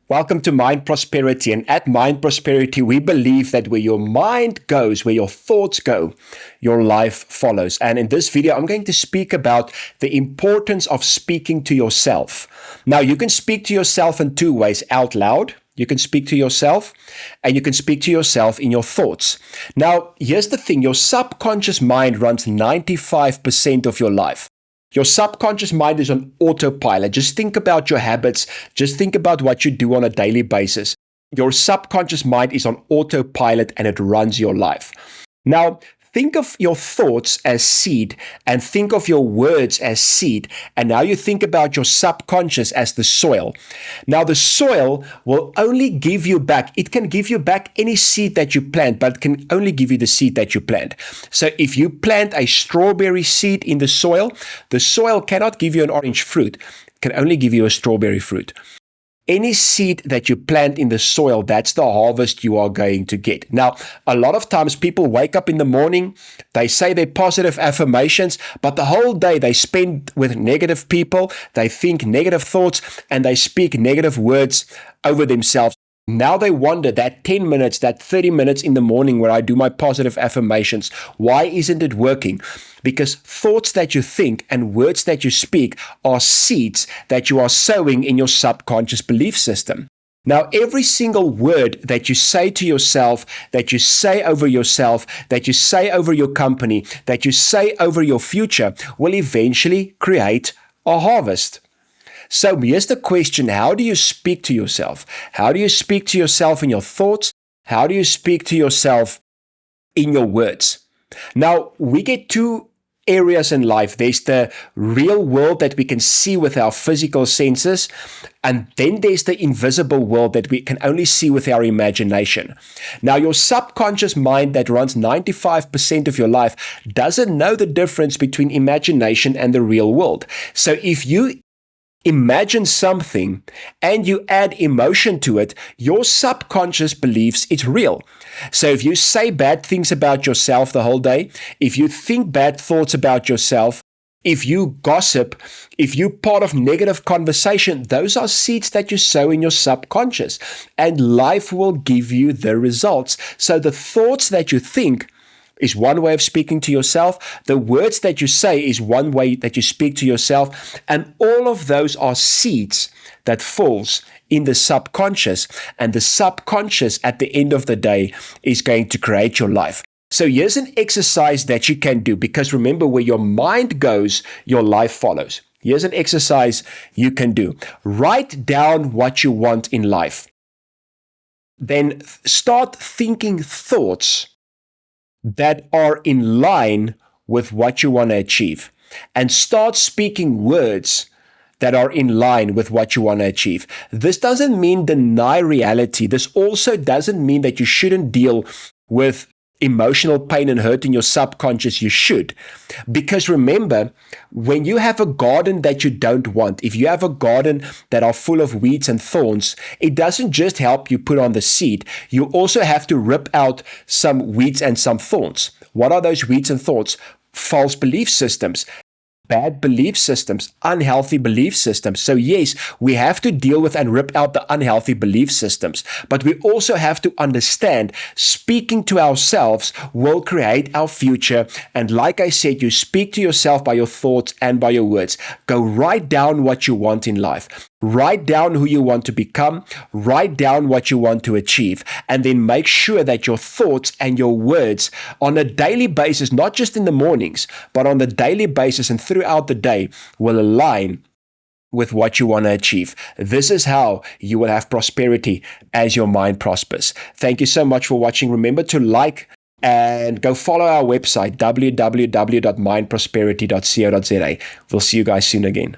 Welcome to Mind Prosperity. And at Mind Prosperity, we believe that where your mind goes, where your thoughts go, your life follows. And in this video, I'm going to speak about the importance of speaking to yourself. Now, you can speak to yourself in two ways: out loud. You can speak to yourself, and you can speak to yourself in your thoughts. Now, here's the thing. Your subconscious mind runs 95% of your life. Your subconscious mind is on autopilot. Just think about your habits. Just think about what you do on a daily basis. Your subconscious mind is on autopilot and it runs your life. Now, think of your thoughts as seed and think of your words as seed. And now you think about your subconscious as the soil. Now, the soil will only give you back. It can give you back any seed that you plant, but it can only give you the seed that you plant. So if you plant a strawberry seed in the soil cannot give you an orange fruit. It can only give you a strawberry fruit. Any seed that you plant in the soil, that's the harvest you are going to get. Now, a lot of times people wake up in the morning, they say their positive affirmations, but the whole day they spend with negative people, they think negative thoughts, and they speak negative words over themselves. Now they wonder that 10 minutes, that 30 minutes in the morning where I do my positive affirmations, why isn't it working? Because thoughts that you think and words that you speak are seeds that you are sowing in your subconscious belief system. Now, every single word that you say to yourself, that you say over yourself, that you say over your company, that you say over your future will eventually create a harvest. So here's the question: how do you speak to yourself? How do you speak to yourself in your thoughts? How do you speak to yourself in your words? Now, we get two areas in life. There's the real world that we can see with our physical senses, and then there's the invisible world that we can only see with our imagination. Now, your subconscious mind that runs 95% of your life doesn't know the difference between imagination and the real world. So if you imagine something and you add emotion to it, your subconscious believes it's real. So if you say bad things about yourself the whole day, if you think bad thoughts about yourself, if you gossip, if you're part of negative conversation, those are seeds that you sow in your subconscious, and life will give you the results. So the thoughts that you think is one way of speaking to yourself. The words that you say is one way that you speak to yourself. And all of those are seeds that falls in the subconscious. And the subconscious at the end of the day is going to create your life. So here's an exercise that you can do, because remember, where your mind goes, your life follows. Here's an exercise you can do. Write down what you want in life. Then start thinking thoughts that are in line with what you want to achieve, and start speaking words that are in line with what you want to achieve. This doesn't mean deny reality. This also doesn't mean that you shouldn't deal with emotional pain and hurt in your subconscious. You should. Because remember, when you have a garden that you don't want, if you have a garden that are full of weeds and thorns, it doesn't just help you put on the seed. You also have to rip out some weeds and some thorns. What are those weeds and thorns? False belief systems, bad belief systems, unhealthy belief systems. So yes, we have to deal with and rip out the unhealthy belief systems, but we also have to understand speaking to ourselves will create our future. And like I said, you speak to yourself by your thoughts and by your words. Go write down what you want in life. Write down who you want to become, write down what you want to achieve, and then make sure that your thoughts and your words on a daily basis, not just in the mornings, but on the daily basis and throughout the day, will align with what you want to achieve. This is how you will have prosperity as your mind prospers. Thank you so much for watching. Remember to like and go follow our website, www.mindprosperity.co.za. We'll see you guys soon again.